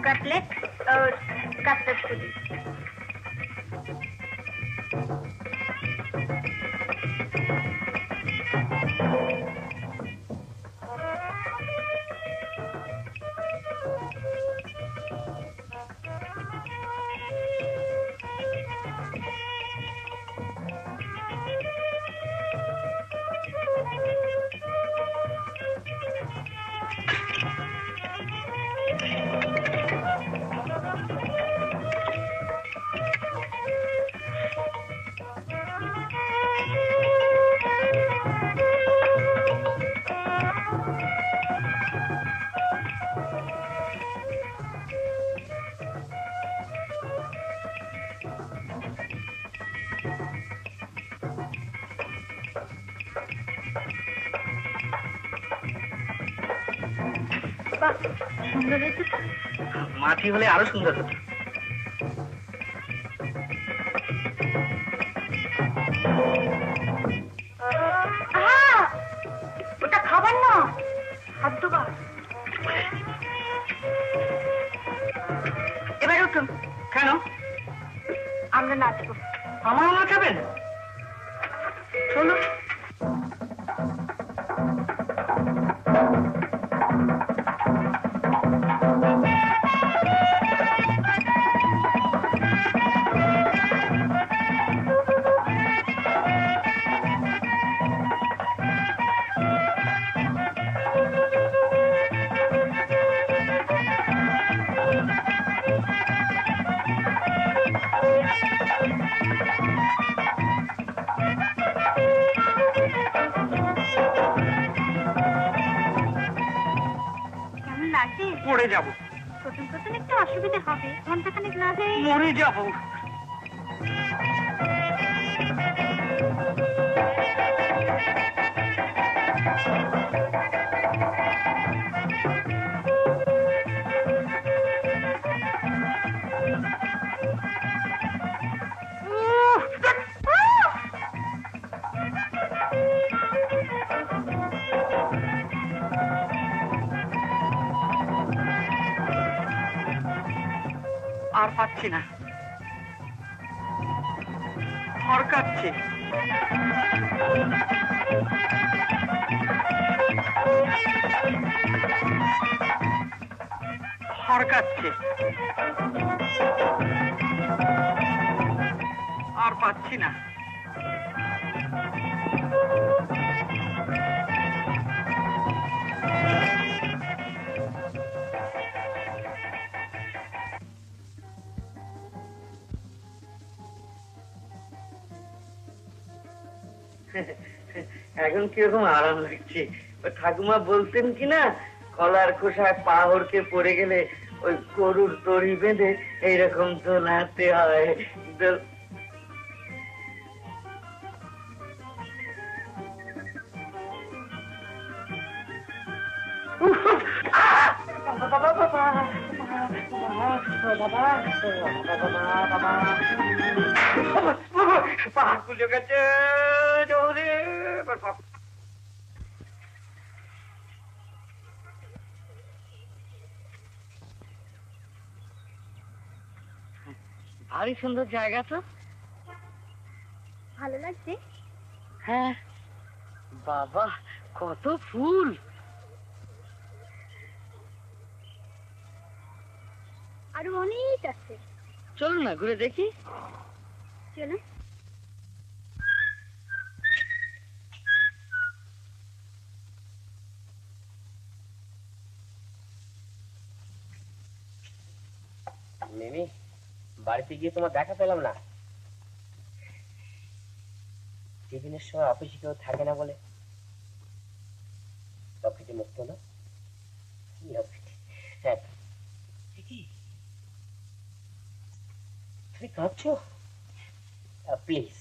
Cutlet और cutlet पूरी। মাটি হলে আরো সুন্দর হতো। ওটা খাবার না, খাদ্যবার। এবার উঠুন। কেন? আমরা নাচবো। আমারও নাচাবেন? চলো। পড়ে যাবো। প্রথম প্রথম একটু অসুবিধা হবে, ঘন্টাখানেক না যায় মরে যাবো। আর পাচ্ছি না, হরকাচ্ছে। হরকাচ্ছে, আর পাচ্ছি না। এখন কিরকম আরাম লাগছে। ঠাকুমা বলতেন কিনা, কলার খোসায় পা হড়কে পড়ে গেলে ওই গরুর দড়ি বেঁধে এইরকম দোলাতে হয়। পা খুলে গেছে। ভারী সুন্দর জায়গা তো। ভালো লাগছে? হ্যাঁ বাবা, কত ফুল। আরো অনেক আছে। চলুন না ঘুরে দেখি। চলুন। মিমি, বাড়িতে গিয়ে তোমার দেখা পেলাম না। টিফিনের সময় অফিসে কেউ থাকে না বলে লক্ষ্মীটি মুক্ত না। লক্ষ্মীটি, হ্যাঁ তুমি কাঁদছো? প্লিজ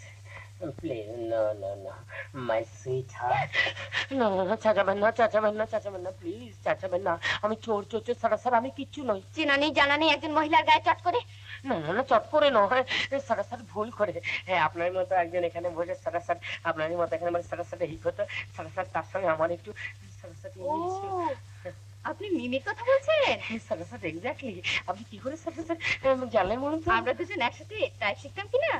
প্লিজ, না না না, মাই সুইট হার্ট, না না না, চাচাবেন না, চাচাবেন না, চাচাবেন না, প্লিজ চাচাবেন না। আমি চোর চোর চোর সারাসার, আমি কিচ্ছু নই। চেনা নেই জানা নেই একজন মহিলার গায়ে চট করে। না না না, চট করে নয়, সারাসার ভুল করে। হ্যাঁ, আপনার মতো একজন এখানে বসে সারাসার, আপনারই মতো এখানে মানে সারাসার হিট হতো, সারাসার তার সঙ্গে আমার একটু সারাসার ও, আপনি মিমির কথা বলছেন? সারাসার এক্স্যাক্টলি। আপনি কি করে সারাসার জানলেন বলুন তো? আমরা দুজন একসাথে টাইপ শিখতাম কিনা,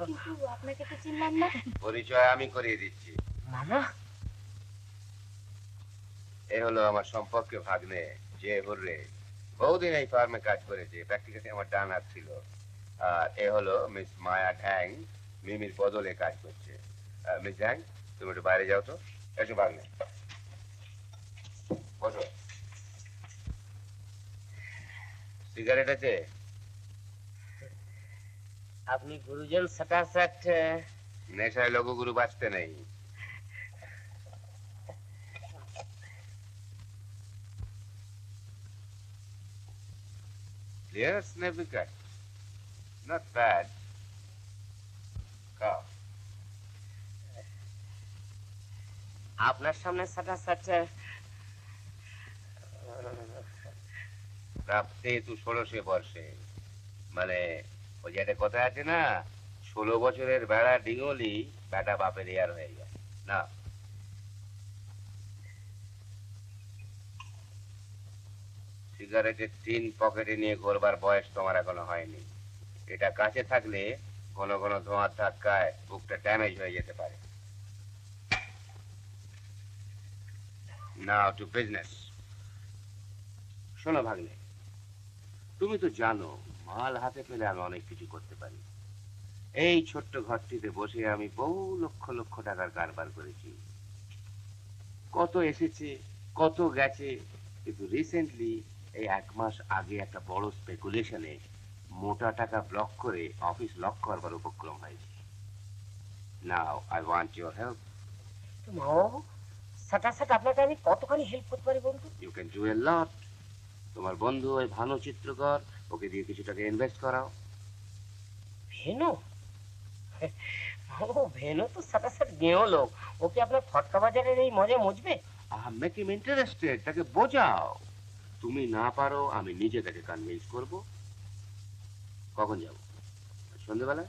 কিন্তু আপনাকে তো চিনলাম না। পরিচয় আমি করিয়ে দিচ্ছি। মামা, এ হলো আমার সম্পর্কে ভাগ্নে যে হুররে, বহুদিন এই ফার্মে কাজ করেছে, প্র্যাকটিক্যালি আমার ডান হাত ছিল। আর এ হলো মিস মায়া ঢ্যাং, মিমির বদলে কাজ করছে। মিস ঢ্যাং, তুমি একটু বাইরে যাও তো। এসো ভাগ্নে, বসো। সিগারেট আছে? আপনি গুরুজন সাটাসাট। নেশায় লঘুগুরু বাঁচতে নেই। Clear snappy cut. Not bad. Cough. আপনার সামনে সাটাসাট। প্রাপ্তে তু 16 বর্ষে, মানে ওই যে একটা কথা আছে না, 16 বছরের বেড়া ডিঙলি বেটা বাপের ইয়ার হয়ে যায় না। সিগারেটের টিন পকেটে নিয়ে ঘোরবার বয়স তোমার এখনো হয়নি। এটা কাছে থাকলে ঘন ঘন ধোঁয়ার ধাক্কায় বুকটা ড্যামেজ হয়ে যেতে পারে। নাও টু বিজনেস। শোনো ভাগ্নে, তুমি তো জানো মাল হাতে পেলে আমি অনেক কিছু করতে পারি। এই ছোট্ট ঘরটিতে বসে আমি বহু লক্ষ লক্ষ টাকার কারবার করেছি। কত এসেছে কত গেছে, কিন্তু রিসেন্টলি এই 1 মাস আগে একটা বড় স্পেকুলেশনে মোটা টাকা ব্লক করে অফিস লক করবার উপক্রম হয়েছে। Now I want your help. মামা, সাটাসাট আপনাকে আমি কতখানি হেল্প করতে পারি বন্ধু? ইউ ক্যান ডু এ লট। তোমার বন্ধু ওই ভানু চিত্রকর, ওকে দিয়ে কিছু টাকা ইনভেস্ট করাও। ভেনু? ও ভেনু তো সাটাসাট গেঁয়ো লোক, ওকে আপনার ফটকা বাজারের এই মজা মুজবে? মেক হিম ইন্টারেস্টেড, তাকে বোঝাও। তুমি না পারো আমি নিজে তাকে কনভিন্স করব। কখন যাব? সন্ধ্যেবেলা?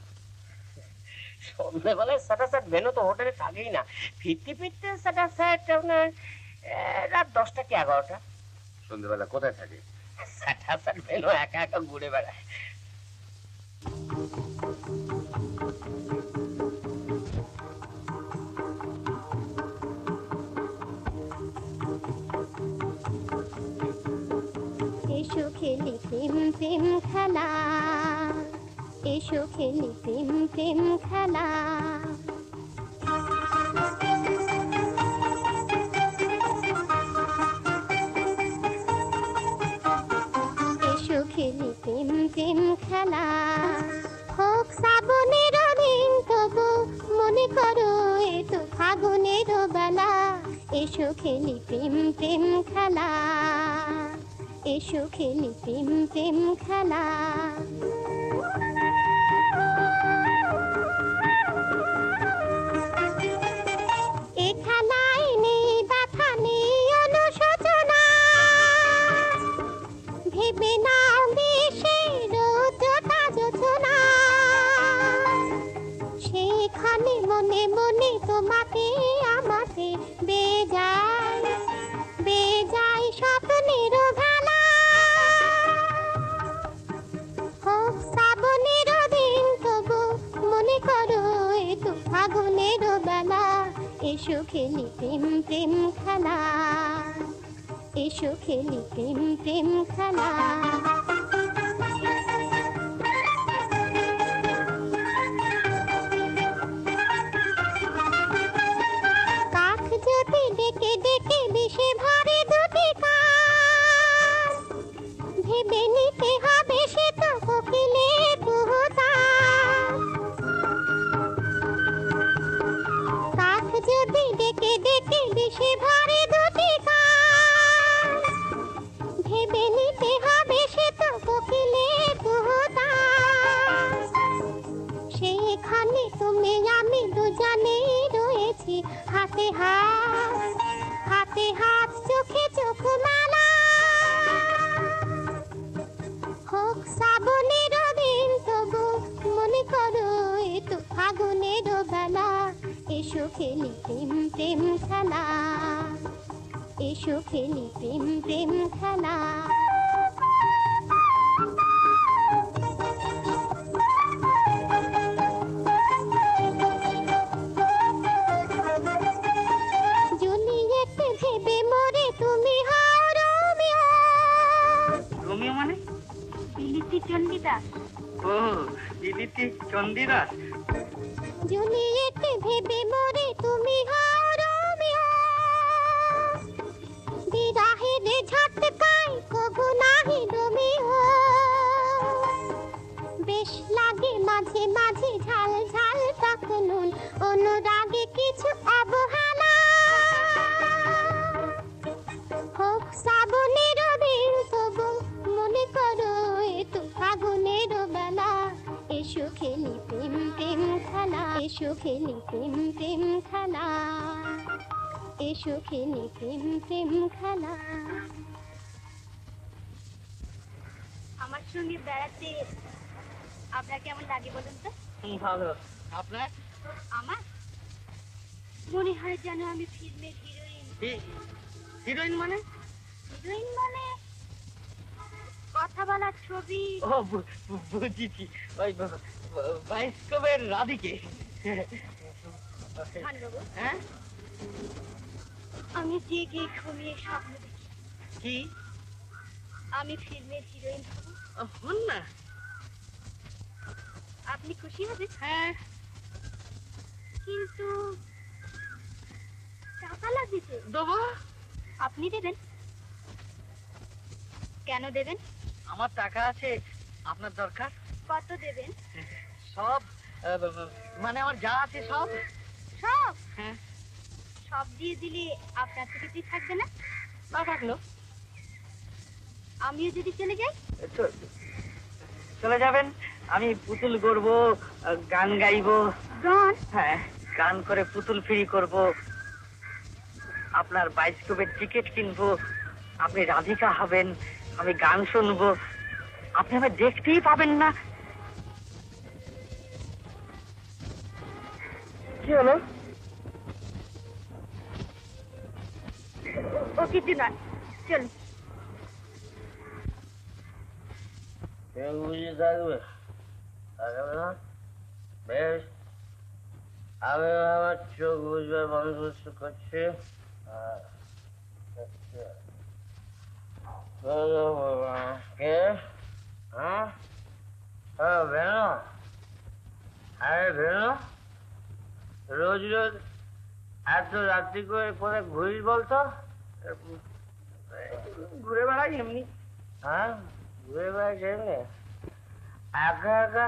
সন্ধ্যেবেলায় সাটাসাট ভেনু তো হোটেলে থাকেই না, ফিরতে ফিরতে সাটাসাট আপনার রাত 10টা কি 11টা। সন্ধ্যেবেলা কোথায় থাকে? সাটাসাট ভেনু একা একা ঘুরে বেড়ায়। এসো খেলি প্রেম প্রেম খেলা, এসো খেলি প্রেম প্রেম খেলা। এসো খেলি প্রেম প্রেম খেলা, হোক শ্রাবণের দিন তবু মনে করো এ তো ফাগুনের বেলা। এসো খেলি প্রেম প্রেম খেলা, এসো খেলি প্রেম প্রেম খেলা। এ খেলায় নেই ব্যথা নেই অনুশোচনা, ভেবে নাও দেশের রৌদ্রতা যোচনা। সেখানে মনে মনে তোমাকে আমাকে বেজায় বেজায় স্বপ্নের ভেলা। হোক শ্রাবণের দিন তবু মনে করো এ তো ফাগুনের বেলা। এসো খেলি প্রেম প্রেম খেলা, এসো খেলি প্রেম প্রেম খেলা। কাক যদি ডেকে ডেকে বিষে ভরে দুটি কান, ভেবে নিতে হবে সে তো কোকিলের কুহুতান। কাক যদি ডেকে ডেকে বিষে ভরে দুটি কান, ভেবে নিতে হবে সে হাতে হাত, হাতে হাত, চোখে চোখ মেলা। হোক শ্রাবণের দিন তবু মনে করো এ তো ফাগুনের বেলা। এসো খেলি প্রেম প্রেম খেলা, এসো খেলি প্রেম প্রেম খেলা। জুলিয়েট ভেবে মরে তুমি হও রোমিও। রোমিও মানে? বিলিতি চণ্ডীদাস। ও, দিদিটি চন্দিদাস। জুলিয়েট ভেবে মরে তুমি হও রোমিও। বিরাহের ঝটকায় কবু নাহি রোমিও। বেশ লাগে মাঝে মাঝে ঝাল ঝাল টক নুন, অনুরাগে কিছু অবহেলা। হোক শ্রাবণের দিন তবু মনে করো এ তো ফাগুনের বেলা। এসো খেলি প্রেম প্রেম খেলা, এসো খেলি প্রেম প্রেম খেলা, এসো খেলি প্রেম প্রেম খেলা। আমার সঙ্গে বেড়াতে আপনার কেমন লাগে বলুন তো? ভালো। আপনার? আমার মনে হয় যেন আমি ফিল্মের হিরোইন। হিরোইন মানে? হিরোইন মানে কথা বলার ছবি। ও, বুঝেছি। ওই বায়োস্কোপের রাধিকে। ভানবাবু, হ্যাঁ? আমি জেগে ঘুমিয়ে স্বপ্ন দেখি কি? আমি ফিল্মের হিরোইন হব। হন না। আপনি খুশি হবেন? হ্যাঁ। কিন্তু টাকা লাগবে তো। দেবো। আপনি দেবেন? কেন দেবেন? আমার টাকা আছে, আপনার দরকার? কত দেবেন? সব, মানে আমার যা আছে সব। সব? হ্যাঁ। সব দিয়ে দিলে আপনার তো কিছুই থাকবে না। না থাকলো? আমিও যদি চলে যাই? চলে যাবেন। আমি পুতুল গড়বো, গান গাইবো। গান? হ্যাঁ, গান করে পুতুল ফ্রি করব। আপনার বায়োস্কোপের টিকিট কিনবো, আপনি রাধিকা হবেন, আমি গান শুনবো, আপনি আমায় দেখতেই পাবেন না। কি হলো? ও কিছু নয়, চলুন। বুঝে থাকবে, থাকবে না? বেশ, আমি আমার চোখ বুঝবার বন্দোবস্ত করছি। কে? হ্যাঁ, বেরো। আরে বেরো, রোজ রোজ এত রাত্রি করে কোথায় ঘুরিস বলতো? ঘুরে বেড়াই এমনি। হ্যাঁ, ঘুরে বেড়াই এমনি? একা একা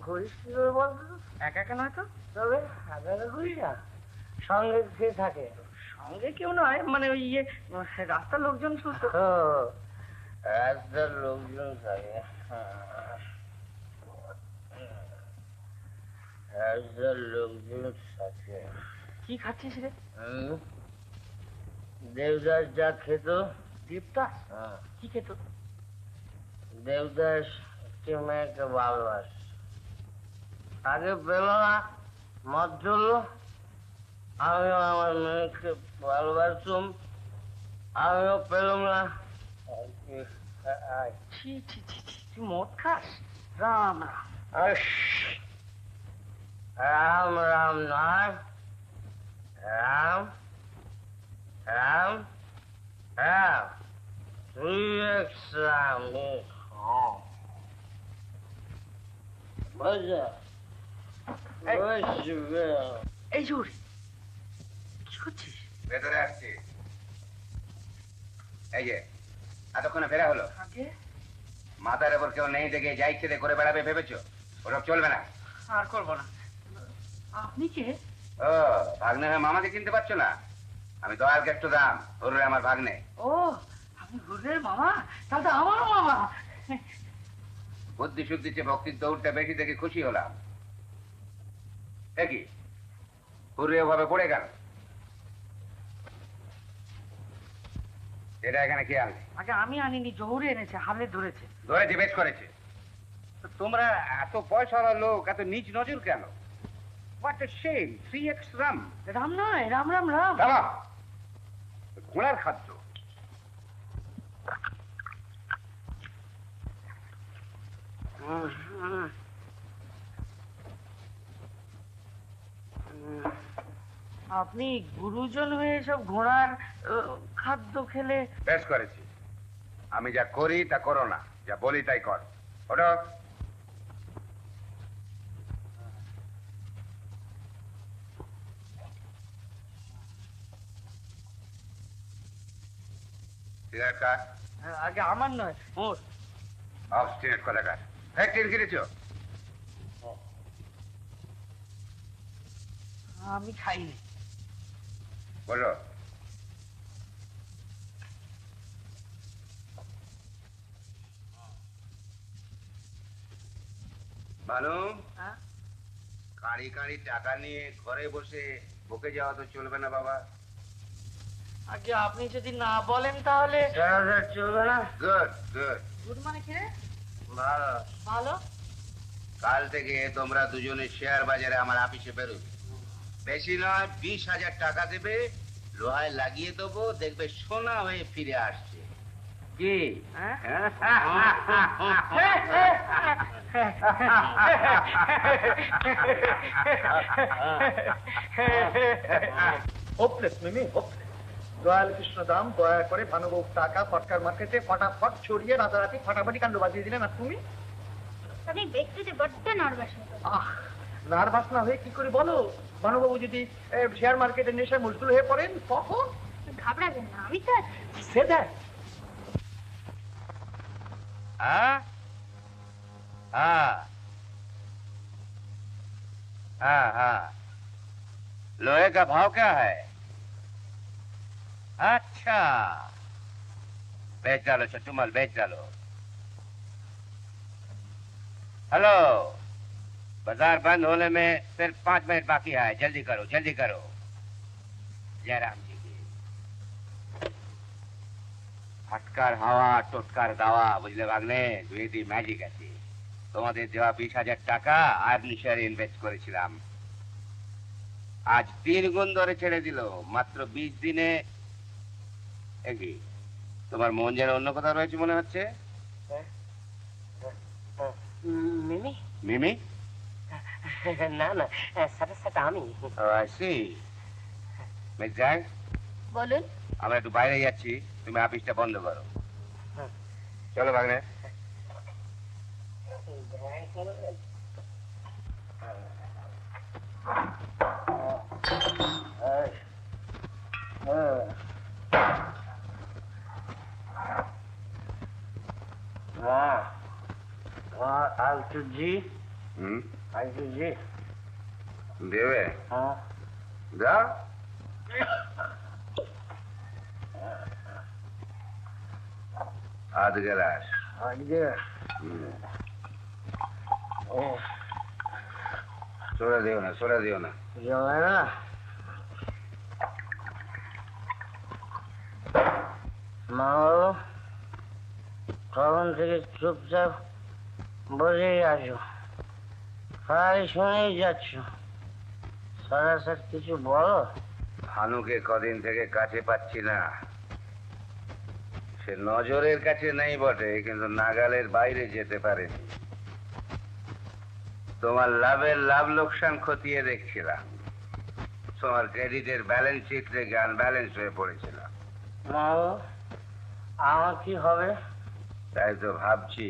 ঘুরিস কি করে বলতো? একা একা নয় তো। তবে একা একা ঘুরিস না, সঙ্গে কে থাকে? সঙ্গে কেউ নয়, মানে ওই রাস্তার লোকজন শুনতো। ও, রাস্তার লোকজন থাকে। রাস্তার লোকজন থাকে। কি খাচ্ছিস রে? দেবদাস যা খেত। দেবদাস? কি খেত? দেবদাস একটি মেয়েকে ভালোবাস, আগে পেল না, মদ চললো, আমিও আমার মেয়েকে ভালোবাসতুম, আমিও পেলাম না। ছি ছি ছি ছি, তুই মদ খাস? রাম রাম। রাম রাম নয়, রাম রাম রাম, তুই এক রাম। এই জোর কি করছিস? ভেতরে আসছি। এই যে এতক্ষণে ফেরা হলো, আগে মাথার উপর কেউ নেই দেখে যা ইচ্ছে করে বেড়াবে ভেবেছো? ওসব চলবে না। আর করবো না। আপনি কে? ও, ভাগ্নে হয়ে মামাকে চিনতে পারছো না? আমি দয়াল কেষ্ট দাম, ওরে আমার ভাগ্নে। ও, আপনি গুরুদেব মামা? তাহলে তো আমারও মামা। বুদ্ধি শুদ্ধি চেয়ে ভক্তির দৌড়টা বেশি দেখে খুশি হলাম। দেখি হুরে ওভাবে পড়ে গেল। এটা এখানে কে আনলে? আগে আমি আনিনি, জহুরে এনেছে, হালে ধরেছে। ধরেছে, বেশ করেছে। তো তোমরা এত পয়সাওয়ালা লোক এত নিচ নজর কেন? What a shame, 3x Ram. Ram নয়, রাম রাম রাম। দাঁড়া, ঘোড়ার খাদ্য। আপনি গুরুজন হয়ে সব ঘোড়ার খাদ্য খেলে? বেশ করেছি। আমি যা করি তা করো না, যা বলি তাই কর। ওঠো। সিগারেট কাট। আগে আমার নয়, ওর। অবস্টিনেট কথা কাট। ফ্যাক্টরি কিনেছো? আমি খাইনি। বলো। ভানু, কাঁড়ি কাঁড়ি টাকা নিয়ে ঘরে বসে বকে যাওয়া তো চলবে না বাবা। আগে আপনি যদি না বলেন তাহলে চলবে না। Good good. গুড মানে কি রে? ভালো। ভালো। কাল থেকে তোমরা দুজনে শেয়ার বাজারে আমার অফিসে বেরোবে। বেশি নয়, 20,000 টাকা দেবে, লোহায় লাগিয়ে দেবো, দেখবে সোনা হয়ে ফিরে আসছে। কি? হোপলেস মিমি, হোপলেস। দয়াল কৃষ্ণ দাম দয়া করে ভানুবাবু টাকা ফটকার মার্কেটে ফটাফট ছড়িয়ে রাতারাতি ফাটাফাটি কাণ্ড বাজিয়ে দিলেন। আর তুমি? তবে ব্যক্তিতে বড্ড নার্ভাস হতো। নার্ভাস না হয়ে কি করে বলো? ভানুবাবু যদি শেয়ার মার্কেটের নেশায় মশগুল হয়ে পড়েন তখন? ঘাবড়াবেন না, আমি তো আছি। সে দেখ। हाँ हाँ हाँ हाँ, लोहे का भाव क्या है? अच्छा, बेच डालो छोटू माल, बेच डालो। हेलो, बाजार बंद होने में सिर्फ 5 मिनट बाकी है, जल्दी करो जल्दी करो। जयराम जी की फटकार হাওয়া টোটকার দাওয়া, বুঝলে ভাগ্নে? দুই ম্যাজিক আছে। তোমাদের দেওয়া 20,000 টাকা আর্নি শেয়ারে ইনভেস্ট করেছিলাম, আজ 3 গুণ ধরে ছেড়ে দিল মাত্র 20 দিনে। একই তোমার মন যেন অন্য কোথাও রয়েছে মনে হচ্ছে। মিমি? মিমি? না না, সাথে সাথে আমি। আসি মির্জাই, বলুন। আমরা একটু বাইরে যাচ্ছি, তুমি অফিসটা বন্ধ করো। চলো ভাগ্নে। आलटू जी, आलटू जी देवे। हाँ जा। आध गिलास। आगे सोडा दियो ना। जो है ना মাও, তখন থেকে চুপচাপ বসেই আছো, প্রায় শুনেই যাচ্ছ। সরাসরি কিছু বলো। ভানুকে কদিন থেকে কাছে পাচ্ছি না। সে নজরের কাছে নেই বটে, কিন্তু নাগালের বাইরে যেতে পারেনি। তোমার লাভের লাভ লোকসান খতিয়ে দেখছিলাম। তোমার ক্রেডিটের ব্যালেন্স শিট থেকে আনব্যালেন্স হয়ে পড়েছিলাম। মাও, আমার কি হবে? তাই তো ভাবছি।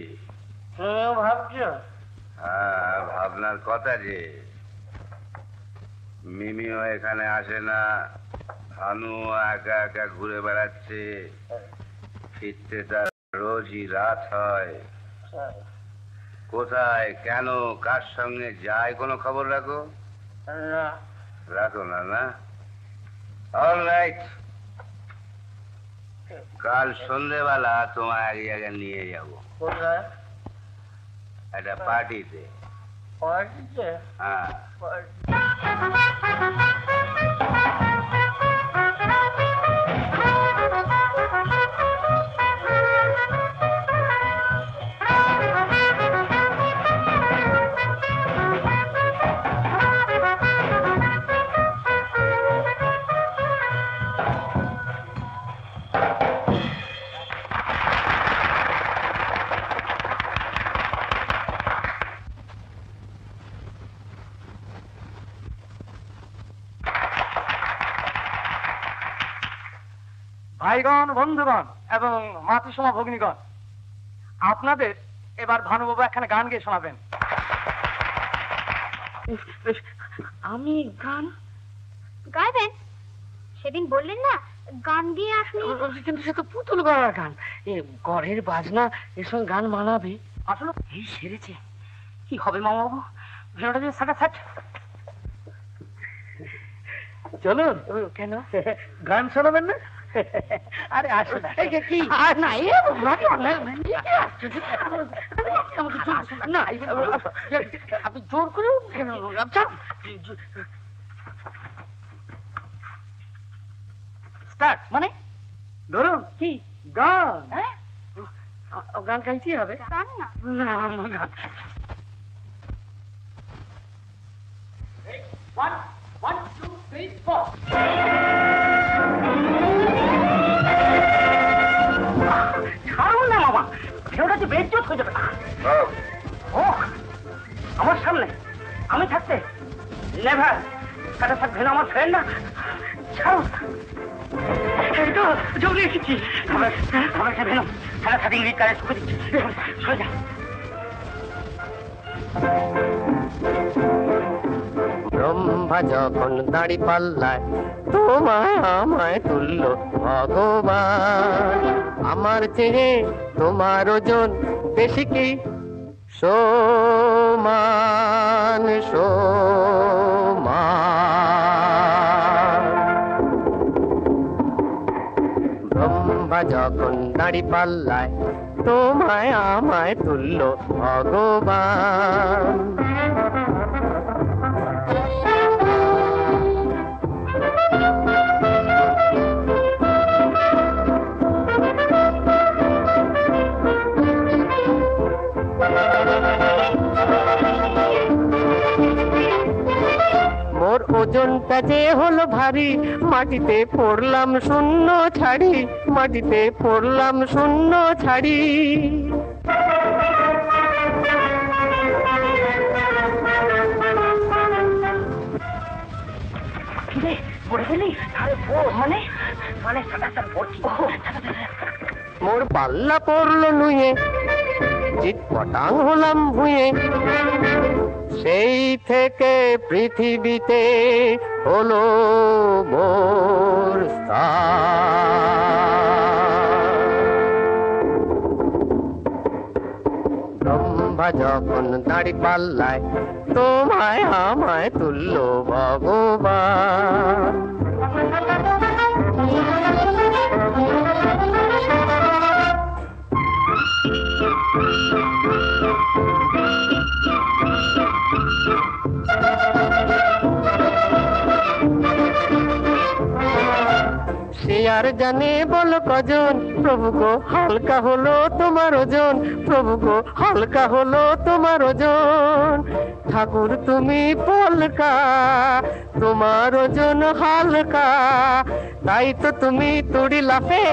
তুমিও ভাবছো? হ্যাঁ, ভাবনার কথা যে। মিমিও এখানে আসে না, ভানু একা একা ঘুরে বেড়াচ্ছে, ফিরতে তার রোজই রাত হয়। কোথায়, কেন, কার সঙ্গে যায় কোনো খবর রাখো? না। রাখো না? না, অলরাইট। কাল সন্ধ্যেবেলা তোমায় এক জায়গায় নিয়ে যাবো, কোথায়? একটা পার্টিতে। পার্টিতে? হ্যাঁ। ভাইগণ, বন্ধুগণ এবং মাতৃসমা ভগ্নীগণ, আপনাদের এবার ভানুবাবু এখানে গান গেয়ে শোনাবেন। আমি গান গাইবেন? সেদিন বললেন না গান গিয়ে আসনি। কিন্তু সে তো পুতুল গড়ার গান, এ গড়ের বাজনা এর সঙ্গে গান মানাবে। আসলে এই সেরেছে, কি হবে মামাবাবু? ভিড়টা দিয়ে সাটা সাট। চলুন। কেন? গান শোনাবেন না? আরে আসো না। কি? না এ না, আপনি জোর করে কেন? স্টার্ট মানে ধরুন। কি গান। হ্যাঁ? গান গাইতেই হবে? গান না, না আমার গান ছাড়ুন না মামা, ভিডিওটা যে বেজ্জত হয়ে যাবে। ও আমার সামনে আমি থাকতে নেভার কাটা থাকবে না আমার ফ্রেন্ড না। ছাড়ুন, এই তো জলদি এসেছি। আমার ভেনো খেলা সাথে ইংলিশ কারে শুকে দিচ্ছি। সরে যা। ব্রহ্মা যখন দাড়ি পাল্লায় তোমায় আমায় তুলল ভগবান, আমার চেয়ে তোমার ওজন বেশি কি সমান সমান। ব্রহ্মা যখন দাড়ি পাল্লায় তোমায় আমায় তুলল ভগবান, মোর ওজনটা যে হলো ভারী, মাটিতে পড়লাম শূন্য ছাড়ি, মাটিতে পড়লাম শূন্য ছাড়ি। পড়ে গেলি? আরে মানে মানে সাটা পড়ছি। মোর পাল্লা পড়লো নুয়ে, চিৎ পটাং হলাম ভুঁয়ে, সেই থেকে পৃথিবীতে হলো মোর স্থান। ব্রহ্মা যখন দাড়ি পাল্লায় তোমায় আমায় তুলল ভগবান। সে আর জানে বলো কজন, প্রভু গো হালকা হলো তোমার ওজন, প্রভু গো হালকা হলো তোমার ওজন। ঠাকুর তুমি পলকা, তোমার ওজন হালকা, তাই তো তুমি তুড়ি লাফে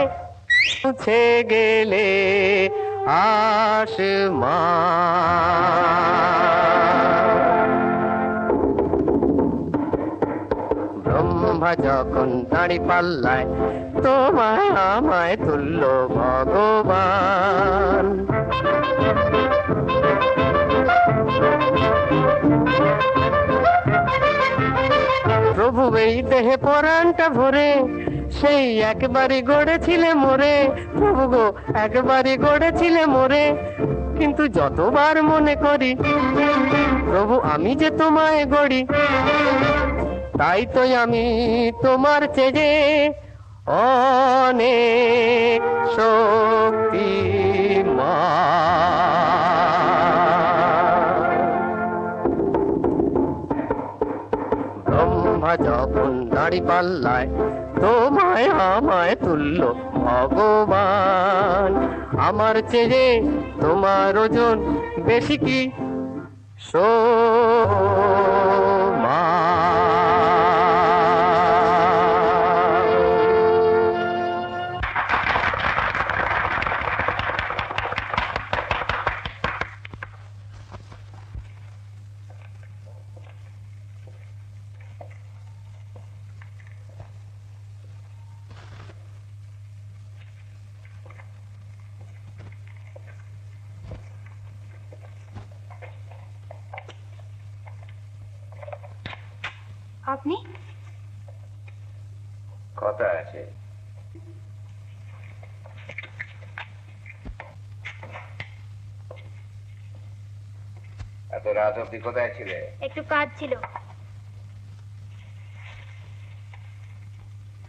মুছে গেলে আসমান। ব্রহ্মা যখন দাড়ি পাল্লায় তোমায় আমায় তুলল ভগবান। প্রভু এই দেহে পরাণটা ভরে সেই একবারই গড়েছিলে মোরে, প্রভু গো একবারই গড়েছিলে মোরে। কিন্তু যতবার মনে করি প্রভু আমি যে তোমায় গড়ি, তাই তো আমি তোমার চেয়ে অনেক শক্তিমান। ব্রহ্মা যখন দাড়ি পাল্লায় তোমায় আমায় তুলল ভগবান, আমার চেয়ে তোমার ওজন বেশি কি আপনি? কথা আছে। এত রাত অব্দি কোথায় ছিলে? একটু কাজ ছিল।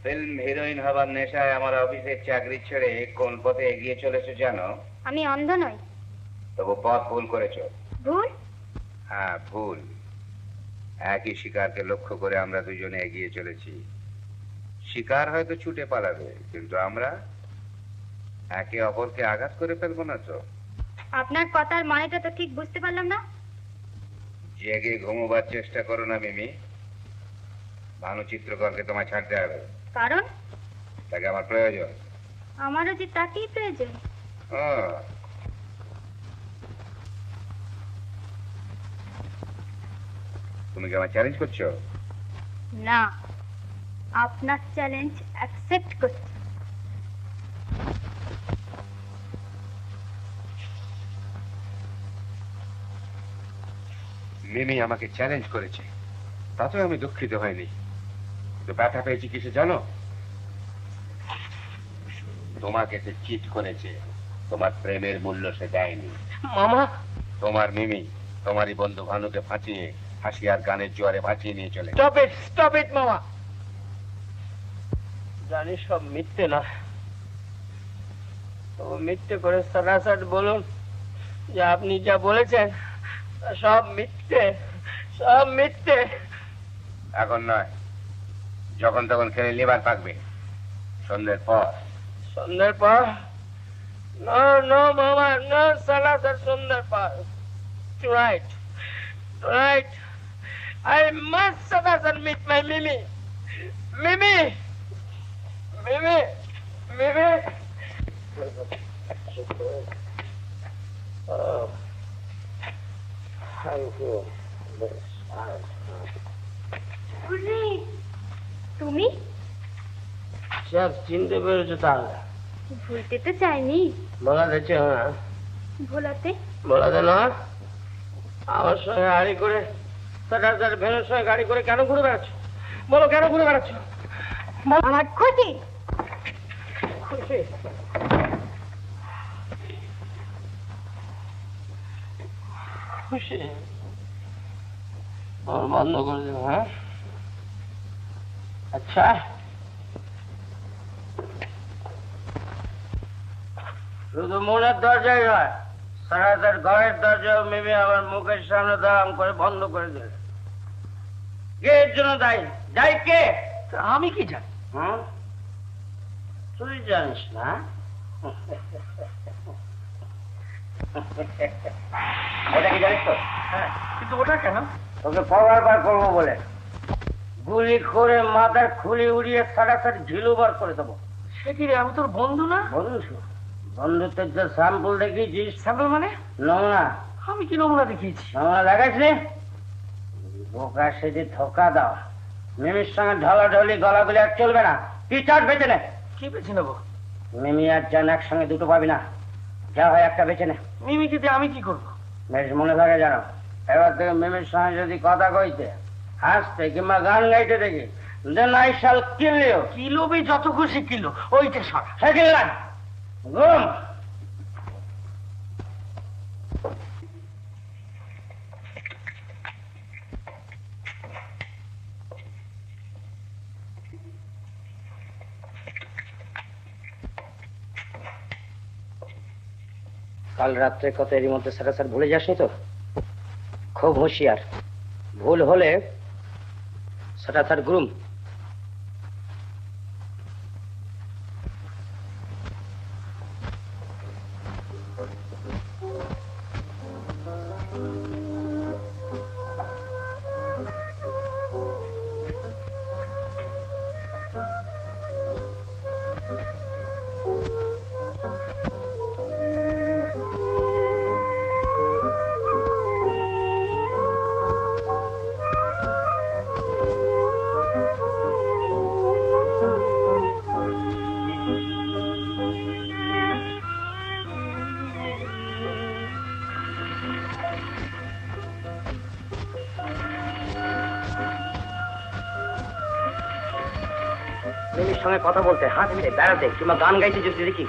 ফিল্ম হিরোইন হবার নেশায় আমার অফিসের চাকরি ছেড়ে কোন পথে এগিয়ে চলেছো জানো? আমি অন্ধ নই। তবু পথ ভুল করেছো। ভুল? হ্যাঁ, ভুল। একই শিকারকে লক্ষ্য করে আমরা দুজনে এগিয়ে চলেছি। শিকার হয়তো ছুটে পালাবে, কিন্তু আমরা একে অপরকে আঘাত করে ফেলবো না তো? আপনার কথার মানেটা তো ঠিক বুঝতে পারলাম না। জেগে ঘুমোবার চেষ্টা করো না মিমি। ভানু চিত্রকরকে তোমায় ছাড়তে হবে। কারণ? তাকে আমার প্রয়োজন। আমারও যে তাকেই প্রয়োজন। ও, তুমি কি আমার চ্যালেঞ্জ করছো? না, আপনার চ্যালেঞ্জ অ্যাকসেপ্ট করছি। মিমি আমাকে চ্যালেঞ্জ করেছে, তাতেও আমি দুঃখিত হয়নি। কিন্তু ব্যথা পেয়েছি কিসে জানো? তোমাকে সে চিট করেছে, তোমার প্রেমের মূল্য সে দেয়নি। মামা, তোমার মিমি তোমারই বন্ধু ভানুকে ফাঁচিয়ে হাসি আর গানের জোয়ারে ভাসিয়ে নিয়ে চলে। স্টপ ইট মামা। জানি সব মিথ্যে না, তো মিথ্যে করে সরাসরি বলুন যে আপনি যা বলেছেন সব মিথ্যে, সব মিথ্যে। এখন নয়, যখন তখন খেলে লিভার পাকবে। সন্ধ্যের পর। সন্ধ্যের পর? নো নো মামা, নো, সরাসরি সন্ধ্যের পর। Tonight, tonight, I must suddenly meet my Mimi. Mimi, Mimi, Mimi. Oh, I feel this. ওরে, তুমি? সব চিনতে পেরেছো তাহলে? ভুলতে তো চাইনি। বলা যাচ্ছে না? ভোলাতে? বলাতে না? আমার সঙ্গে গাড়ি করে সরাসরি ভেনুর সঙ্গে গাড়ি করে কেন ঘুরে বেড়াচ্ছ? বলো, কেন ঘুরে বেড়াচ্ছ? আমার খুশি। খুশি? খুশি? বন্ধ করে দেবো, হ্যাঁ? আচ্ছা, শুধু মনের দরজাই নয়, সরাসরি ঘরের দরজাও মিমি আমার মুখের সামনে দাঁড়াম করে বন্ধ করে দিল। কে এর জন্য দায়ী? দায়ী কে? আমি কি জানি? তুই জানিস না? ওটা কি জানিস তো? হ্যাঁ, কিন্তু ওটা কেন? তোকে পাওয়ার বার করবো বলে গুলি করে মাথার খুলি উড়িয়ে সরাসরি ঝিলু বার করে দেবো। সে কি রে, আমি তোর বন্ধু না? বন্ধু? বন্ধুত্বের যে স্যাম্পল দেখিয়েছিস। স্যাম্পল মানে? নমুনা। আমি কি নমুনা দেখিয়েছি? নমুনা দেখাইছি? বোকা সেজে ধোকা দাও। মিমির সঙ্গে ঢলাঢলি গলাগুলি আর চলবে না। কি চাট বেছে নে। কি বেছে নেবো? মিমি আর জান একসঙ্গে দুটো পাবি না, যা হয় একটা বেছে নে। মিমিকে দিয়ে আমি কি করবো? বেশ মনে থাকে জানো, এবার থেকে মিমির সঙ্গে যদি কথা কইতে, হাসতে কিংবা গান গাইতে দেখি, দেন আই শাল কিল ইউ। কিলোবি যত খুশি কিলো, ওইটা সরা। হ্যাঁ, কিনলাম ঘুম। কাল রাত্রে কত এরই মধ্যে সরাসরি ভুলে যাসনি তো? খুব হুঁশিয়ার, ভুল হলে সরাসরি গ্রুম। মিমির সঙ্গে কথা বলতে, হাসতে, বেড়াতে কিংবা গান গাইতে যদি দেখি,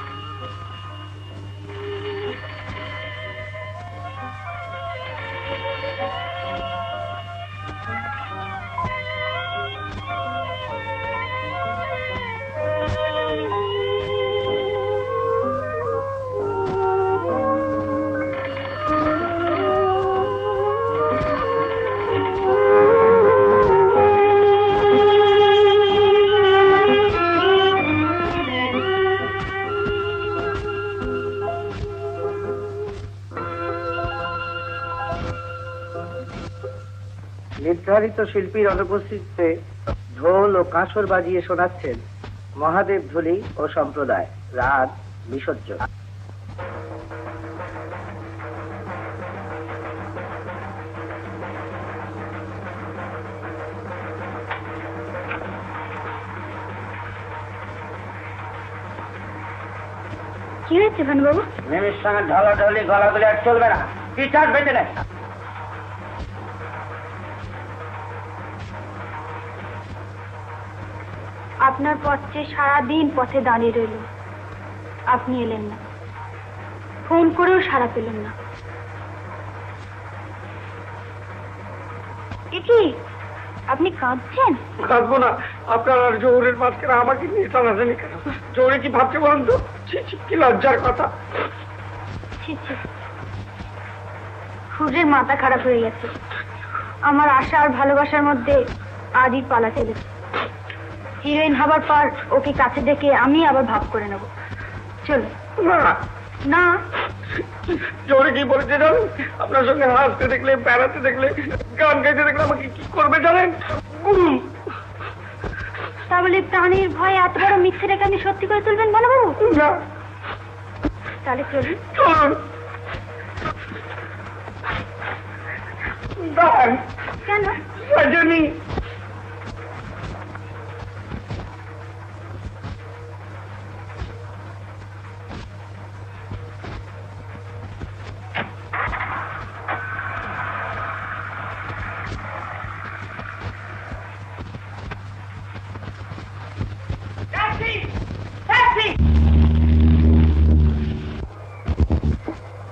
নির্ধারিত শিল্পীর অনুপস্থিতিতে ঢোল ও কাঁসর বাজিয়ে শোনাচ্ছেন মহাদেব ধুলি ও সম্প্রদায়, রাগ বিসর্জন। কি হয়েছে ভানুবাবু? মিমির সঙ্গে ঢলাঢলি গলাগুলি আর চলবে না, কি চাট বেঁধে নেয়। আপনার পথ চেয়ে সারাদিন পথে দাঁড়িয়ে রইল, আপনি এলেন না, ফোন করেও সাড়া পেলেন না। কি আপনি কাঁদছেন? কাঁদবো না, আপনার আর জৌরের মাঝখানে আমাকে নিয়ে টানাটানি কেন? জৌরে কি ভাবছে বলুন তো? কি লজ্জার কথা। সূর্যের মাথা খারাপ হয়ে গেছে। আমার আশা আর ভালোবাসার মধ্যে আজই পালা চলেছে। হিরোইন হবার পর ওকে কাছে ডেকে আমি আবার ভাব করে নেব। চলো। না, জোরে কি বলতে জানেন? আপনার সঙ্গে হাসতে দেখলে, বেড়াতে দেখলে, গান গাইতে দেখলে আমাকে কি করবে জানেন? তাহলে প্রাণীর ভয় এত বড় মিথ্যেটাকে আপনি সত্যি করে তুলবেন ভানুবাবু? না। তাহলে চলুন। কেন? রজনী,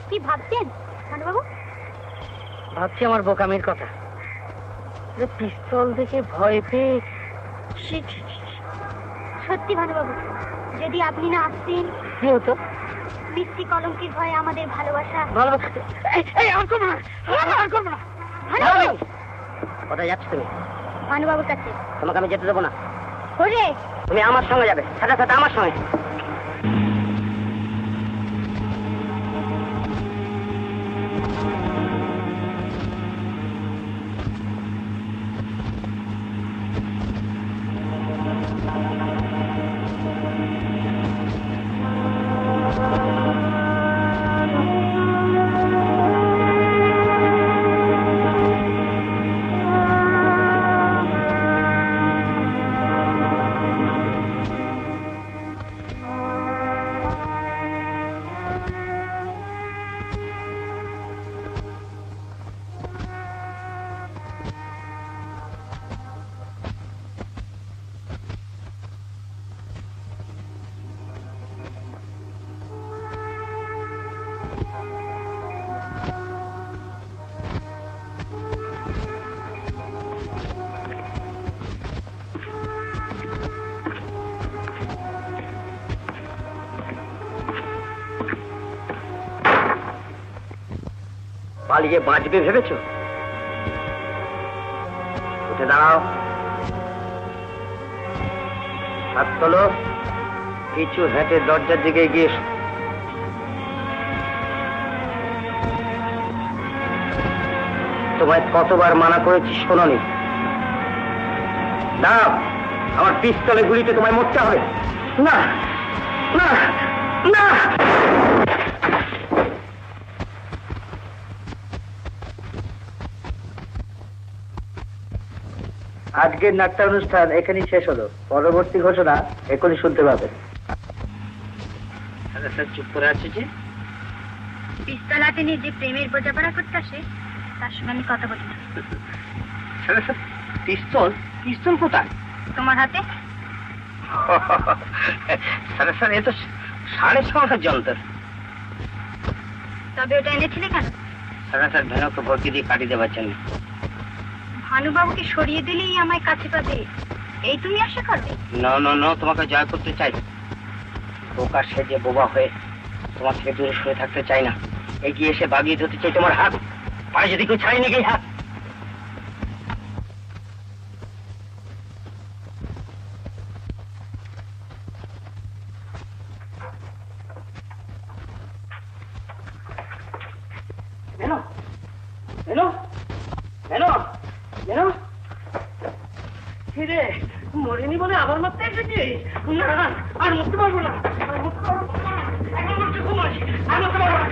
কি ভাবছেন ভানুবাবু? ভাবছি আমার বোকামির কথা। পিস্তল দেখে ভয় পেয়ে। সত্যি ভানুবাবু, যদি আপনি না আসতেন কি হতো? মিষ্টি কলঙ্কের ভয়ে আমাদের ভালোবাসা। কোথায় যাচ্ছ তুমি? ভানুবাবুর কাছে। তোমাকে আমি যেতে দেবো না। ওরে, তুমি আমার সঙ্গে যাবে, সাথে সাথে আমার সঙ্গে। পালিয়ে বাঁচবে ভেবেছো? উঠে দাঁড়াও, হাত তোলো, কিছু হেঁটে দরজার দিকে এগিয়ে এসো। তোমায় কতবার মানা করেছি, শোনোনি? দাও, আমার পিস্তলে গুলিতে তোমায় মরতে হবে। না না না। আজকের নাট্যানুষ্ঠান এখানেই শেষ হলো। পরবর্তী ঘোষণা এখনই শুনতে পাবেন। চুপ করে আছে যে? পিস্তল হাতে নিয়ে যে প্রেমের বোঝাপড়া করতে আসে তার সঙ্গে আমি কথা বলি না। পিস্তল? পিস্তল কোথায়? তোমার হাতে। স্যার এ তো 6.5 যন্ত্র। তবে ওটা এনেছিলে কেন? স্যার ভেনকে ভর্তি দিয়ে কাটিতে পারছেন না। ভানুবাবুকে সরিয়ে দিলেই আমায় কাছে পাবে, এই তুমি আশা করবে? না, তোমাকে জয় করতে চাই। বোকা সেজে বোবা হয়ে তোমার থেকে দূরে সরে থাকতে চাই না। এগিয়ে এসে বাগিয়ে ধরতে চাই তোমার হাত। পায়ে যদি কেউ ছাড়িয়ে নিয়ে হাত। মরিনি বলে আবার মারতে এসেছি? না, আর মরতে পারবো না, আর মরতে পারবো না। এখন মরতে ঘুমাই, আর মরতে পারবো না।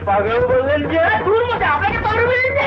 পাগল বললেন যে দূর মধ্যে আপনাকে পাগল বলেছে।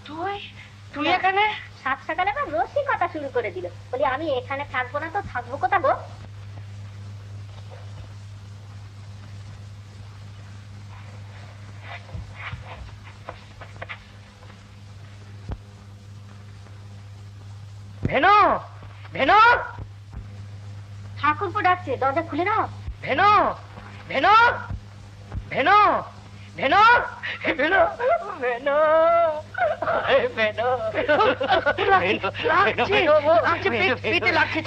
তুই তুই এখানে? সাত সকালে আবার রসিকতা শুরু করে দিল, বলি আমি এখানে থাকবো না তো থাকবো কোথা গো? ভেনো, ভেনো, ঠাকুরপো ডাকছে, দরজা খুলে নাও। ভেনো, ভেনো, ভেনো, ভেনো, ভেনো, ভেনো, ভেনো, পেটে লাগছে।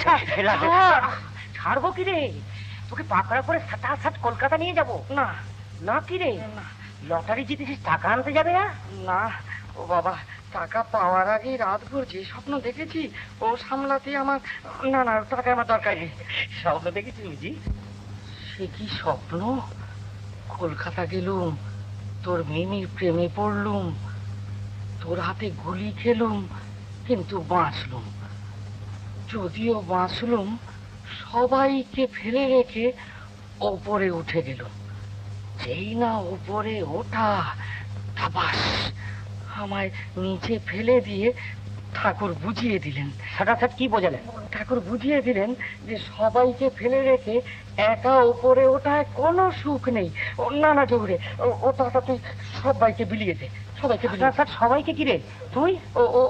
ছাড়বো কি রে? তোকে পাকড়া করে সাট কলকাতা নিয়ে যাবো। না না, কি রে, লটারি জিতেছিস, টাকা আনতে যাবে না? না ও বাবা, টাকা পাওয়ার আগে রাতভর যে স্বপ্ন দেখেছি ও সামলাতে আমার, না না, টাকা আমার দরকার নেই। স্বপ্ন দেখেছি বুঝি? সে কি স্বপ্ন? কলকাতা গেলুম, তোর মিমির প্রেমে পড়লুম, তোর হাতে গুলি খেলুম, কিন্তু বাঁচলুম। যদিও বাঁচলুম, সবাইকে ফেলে রেখে ওপরে উঠে গেলুম। যেই না ওপরে ওঠা, তাবাস আমায় নিচে ফেলে দিয়ে ঠাকুর বুঝিয়ে দিলেন। হঠাৎ কি বোঝালেন? ঠাকুর বুঝিয়ে দিলেন যে সবাইকে ফেলে রেখে একা উপরে ওঠায় কোনো সুখ নেই। না না জহুরে, ওটা তুই সবাইকে বিলিয়ে দে, সবাইকে বিলিয়ে। সবাইকে কি রে তুই?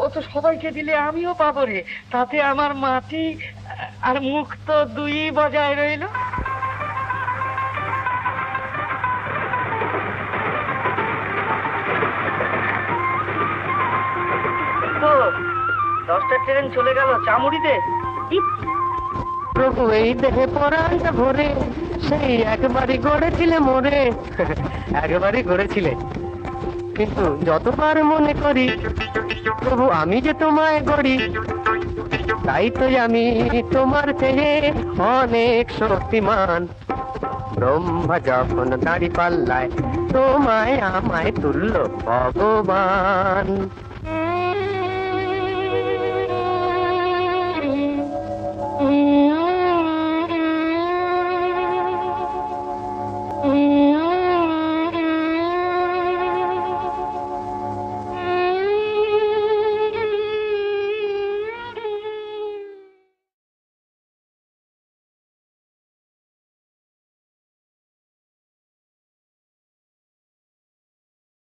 ও তো সবাইকে দিলে আমিও পাবো রে, তাতে আমার মাটি আর মুখ তো দুই বজায় রইল। তো 10টা ট্রেন চলে গেল চামুড়িতে। প্রভু এই দেহে পরাণটা ভরে সেই একবারই গড়েছিলে মোরে। একবারই গড়েছিলে, কিন্তু যতবার মনে করি প্রভু আমি যে তোমায় গড়ি, তাই তো আমি তোমার চেয়ে অনেক শক্তিমান। ব্রহ্মা যখন দাড়ি পাল্লায় তোমায় আমায় তুলল ভগবান।